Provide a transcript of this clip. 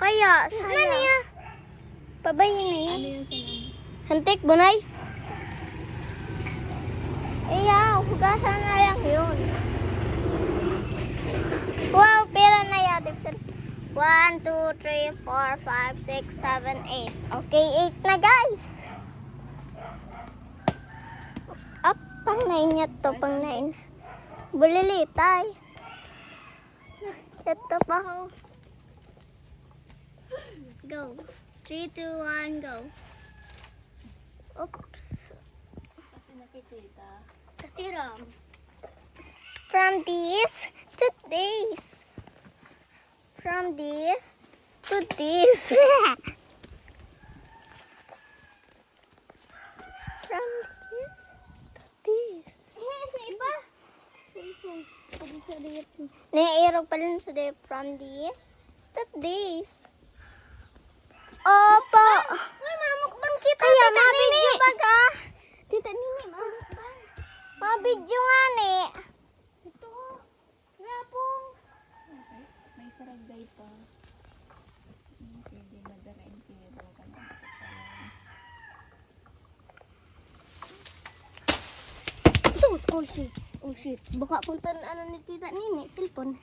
Kaya, sayang. Niya? Pabayin na yun. Ano yung sinang? Hantik, bunay. Iya, hugasan na lang yun. Wow, pera na yata. 1, 2, 3, 4, 5, 6, 7, 8. Okay, 8 na guys. Up, pang 9 yan to, pang 9. Bulilitay. Ito pa ho. Go. 3, 2, 1, go. Oops. Kasi nakikita. Kasi ram. From this to this. From this to this. From this to this. Iba. Naiirog pa rin sa day. From this to this. Opo. Uy, mamukbang kita. Kaya mabidyo baga. Tita Nini, mamukbang. Mabidyo nga ni. Ito. Rapong. May saragay pa. Pwede madarain pero kanang Ito, oh shit. Oh shit. Baka punta na ano ni Tita Nini, cellphone.